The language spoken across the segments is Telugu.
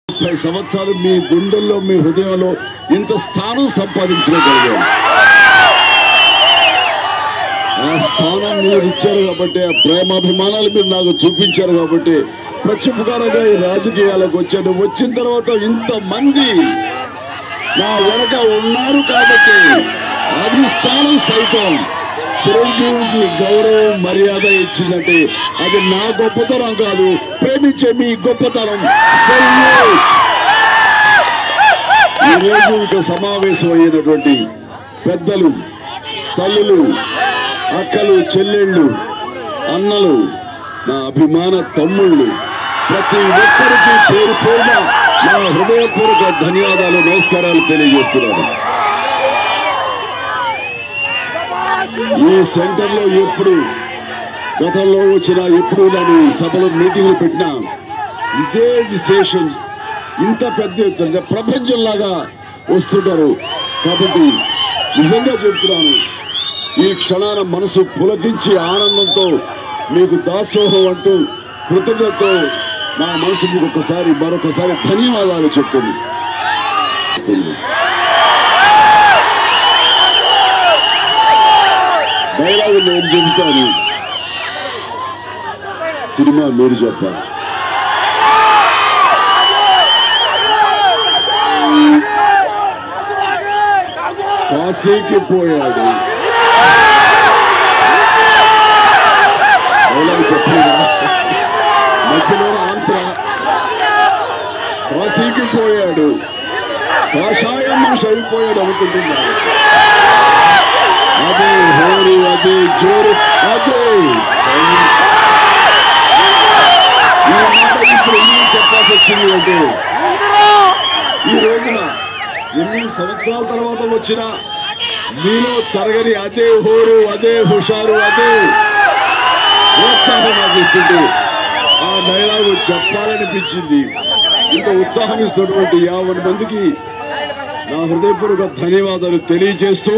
30 సంవత్సరాలు మీ గుండెల్లో మీ హృదయంలో ఇంత స్థానం సంపాదించగలిగారు. ఆ స్థానం మీరు ఇచ్చారు కాబట్టి, ఆ ప్రేమాభిమానాలు మీరు నాకు చూపించారు కాబట్టి ప్రత్యుపకారంగా ఈ రాజకీయాలకు వచ్చాను. వచ్చిన తర్వాత ఇంతమంది నా వెనక ఉన్నారు కాబట్టి అధిష్టానం సైతం చిరంజీవికి గౌరవం మర్యాద ఇచ్చిందంటే అది నా గొప్పతనం కాదు, ప్రేమించే మీ గొప్పతనం. ఈరోజు ఇక సమావేశం అయినటువంటి పెద్దలు, తల్లులు, అక్కలు, చెల్లెళ్ళు, అన్నలు, నా అభిమాన తమ్ముళ్ళు, ప్రతి ఒక్కరికి పేరు పేరున నా హృదయపూర్వక ధన్యవాదాలు, నమస్కారాలు తెలియజేస్తున్నాను. ఈ సెంటర్లో ఎప్పుడు గతంలో వచ్చినా, ఎప్పుడు నన్ను సభలో మీటింగ్లు పెట్టినా ఇదే విశేషం. ఇంత పెద్ద ఎత్తున ప్రపంచంలాగా వస్తుంటారు. కాబట్టి నిజంగా చెప్తున్నాను, ఈ క్షణాన మనసు పులకించి ఆనందంతో మీకు దాసోహం అంటూ కృతజ్ఞతతో నా మనసు మీకు మరొకసారి ధన్యవాదాలు చెప్తుంది. డైలాగు నేను చెబుతాను, సినిమా మీరు చెప్పాలి. కాశీకి పోయాడు, డైలాగ్ చెప్పలేదా? మధ్యలో ఆన్సర్. కాశీకి పోయాడు, కాషాయం మనిషి అయిపోయాడు అనుకుంటున్నాడు. అదే హోరు, అదే జోరు, అదే ఇప్పుడు ఎందుకు చెప్పాల్సి వచ్చింది అంటే, ఈ రోజున ఎన్ని సంవత్సరాల తర్వాత వచ్చినా మీలో తరగని అదే హోరు, అదే హుషారు, అదే ఉత్సాహం నాకు ఇస్తుంది. ఆ డైలాగు చెప్పాలనిపించింది. ఇంత ఉత్సాహం ఇస్తున్నటువంటి 50 మందికి నా హృదయపూర్వక ధన్యవాదాలు తెలియజేస్తూ,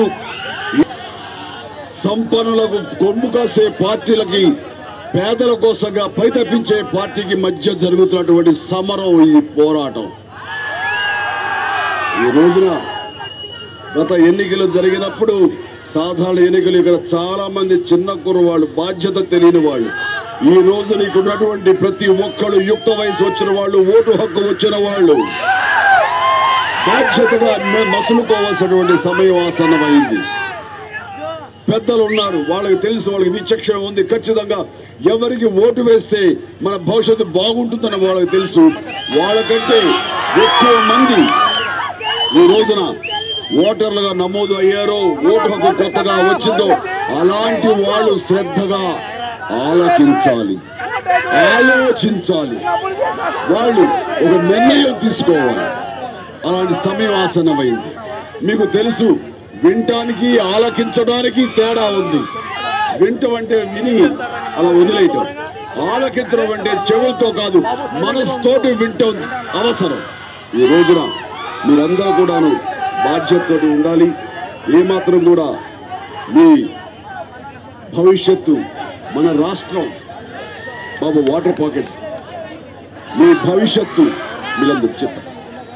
సంపన్నులకు కొమ్ము కాసే పార్టీలకి, పేదల కోసంగా పైతప్పించే పార్టీకి మధ్య జరుగుతున్నటువంటి సమరం, ఈ పోరాటం. ఈ రోజున గత ఎన్నికలు జరిగినప్పుడు, సాధారణ ఎన్నికలు, ఇక్కడ చాలా మంది చిన్న కుర్రవాళ్ళు, బాధ్యత తెలియని వాళ్ళు, ఈ రోజు నీకున్నటువంటి ప్రతి ఒక్కరు యుక్త వయసు వచ్చిన వాళ్ళు, ఓటు హక్కు వచ్చిన వాళ్ళు బాధ్యతగా మసులుకోవాల్సినటువంటి సమయం ఆసన్నమైంది. పెద్దలు ఉన్నారు, వాళ్ళకి తెలుసు, వాళ్ళకి విచక్షణ ఉంది. ఖచ్చితంగా ఎవరికి ఓటు వేస్తే మన భవిష్యత్తు బాగుంటుందని వాళ్ళకి తెలుసు. వాళ్ళకంటే ఎక్కువ మంది ఈ రోజున ఓటర్లుగా నమోదు అయ్యారో, ఓటు హక్కు కొత్తగా వచ్చిందో అలాంటి వాళ్ళు శ్రద్ధగా ఆలకించాలి, ఆలోచించాలి, వాళ్ళు ఒక నిర్ణయం తీసుకోవాలి. అలాంటి సమయం ఆసన్నమైంది. మీకు తెలుసు, వినటానికి ఆలకించడానికి తేడా ఉంది. వింటం అంటే విని అలా వదిలేయటం, ఆలకించడం అంటే చెవులతో కాదు, మనసుతోటి వింటం అవసరం. ఈ రోజున మీరందరూ కూడాను బాధ్యతతో ఉండాలి. ఏమాత్రం కూడా మీ భవిష్యత్తు, మన రాష్ట్రం బాబు వాటర్ పాకెట్స్, మీ భవిష్యత్తు మీరందరూ చెప్పారు.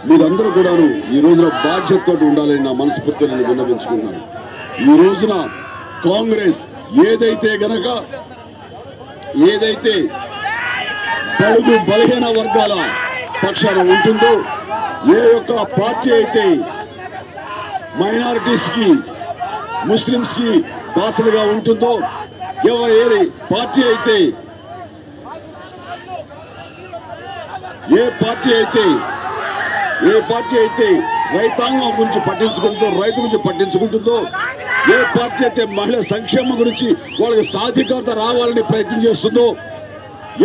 మీరందరూ కూడాను ఈ రోజున బాధ్యతతో ఉండాలని నా మనస్ఫూర్తిగా నేను విన్నవించుకున్నాను. ఈ రోజున కాంగ్రెస్ ఏదైతే బడుగు బలహీన వర్గాల పక్షాన ఉంటుందో, ఏ యొక్క పార్టీ అయితే మైనారిటీస్ కి, ముస్లింస్ కి బాసలుగా ఉంటుందో, ఏ పార్టీ రైతాంగం గురించి పట్టించుకుంటుందో, రైతు గురించి పట్టించుకుంటుందో, ఏ పార్టీ అయితే మహిళా సంక్షేమం గురించి వాళ్ళకి సాధికారత రావాలని ప్రయత్నం చేస్తుందో,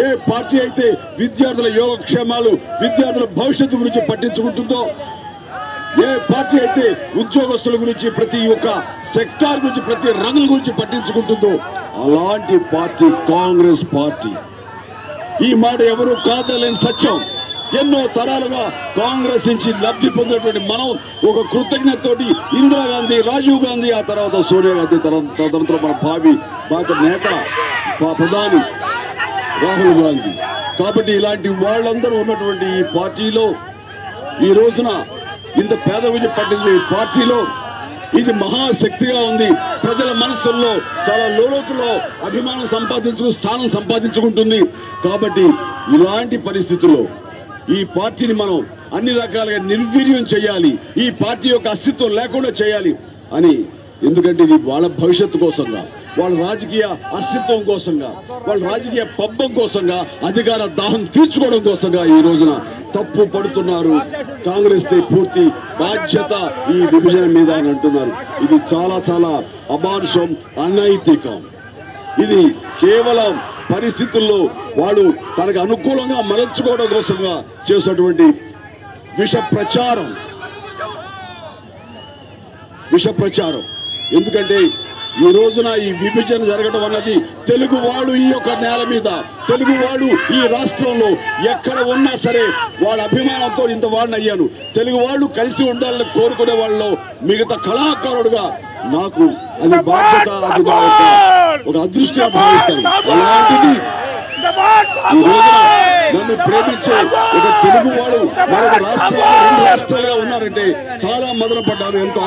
ఏ పార్టీ అయితే విద్యార్థుల యోగక్షేమాలు, విద్యార్థుల భవిష్యత్తు గురించి పట్టించుకుంటుందో, ఏ పార్టీ అయితే ఉద్యోగస్తుల గురించి, ప్రతి ఒక్క సెక్టార్ గురించి, ప్రతి రంగం గురించి పట్టించుకుంటుందో అలాంటి పార్టీ కాంగ్రెస్ పార్టీ. ఈ మాట ఎవరు కాదలేని సత్యం. ఎన్నో తరాలుగా కాంగ్రెస్ నుంచి లబ్ధి పొందినటువంటి మనం ఒక కృతజ్ఞతతోటి ఇందిరాగాంధీ, రాజీవ్ గాంధీ, ఆ తర్వాత సోనియా గాంధీ, తదనంతరం మన భావి నేత ప్రధాని రాహుల్ గాంధీ. కాబట్టి ఇలాంటి వాళ్ళందరూ ఉన్నటువంటి ఈ పార్టీలో ఈ రోజున ఇంత పేద గురించి పట్టించిన ఈ పార్టీలో ఇది మహాశక్తిగా ఉంది. ప్రజల మనస్సుల్లో చాలా లోతుల్లో అభిమానం స్థానం సంపాదించుకుంటుంది. కాబట్టి ఇలాంటి పరిస్థితుల్లో ఈ పార్టీని మనం అన్ని రకాలుగా నిర్వీర్యం చేయాలి, ఈ పార్టీ యొక్క అస్తిత్వం లేకుండా చేయాలి అని. ఎందుకంటే ఇది వాళ్ళ భవిష్యత్తు కోసంగా, వాళ్ళ రాజకీయ అస్తిత్వం కోసంగా, వాళ్ళ రాజకీయ పబ్బం కోసంగా, అధికార దాహం తీర్చుకోవడం కోసంగా ఈ రోజున తప్పు పడుతున్నారు. కాంగ్రెస్ పూర్తి బాధ్యత ఈ విభజన మీద అని అంటున్నారు. ఇది చాలా చాలా అమానుషం, అనైతికం. ఇది కేవలం పరిస్థితుల్లో వాళ్ళు తనకు అనుకూలంగా మరల్చుకోవడం కోసంగా చేసినటువంటి విష ప్రచారం. ఎందుకంటే ఈ రోజున ఈ విభజన జరగడం అన్నది తెలుగు వాళ్ళు ఈ యొక్క నేల మీద, తెలుగు వాళ్ళు ఈ రాష్ట్రంలో ఎక్కడ ఉన్నా సరే వాళ్ళ అభిమానంతో ఇంత వాడిని అయ్యాను. తెలుగు వాళ్ళు కలిసి ఉండాలని కోరుకునే వాళ్ళలో మిగతా కళాకారుడుగా నాకు అది బాధ్యత, అది ఒక అదృష్టంగా భావిస్తాను. అలాంటిది ఈ రోజున నన్ను ప్రేమించే ఒక తెలుగు వాడు మరొక రాష్ట్రాల్లో 2 రాష్ట్రాలుగా ఉన్నారంటే చాలా మదన పడ్డాను. ఎంతో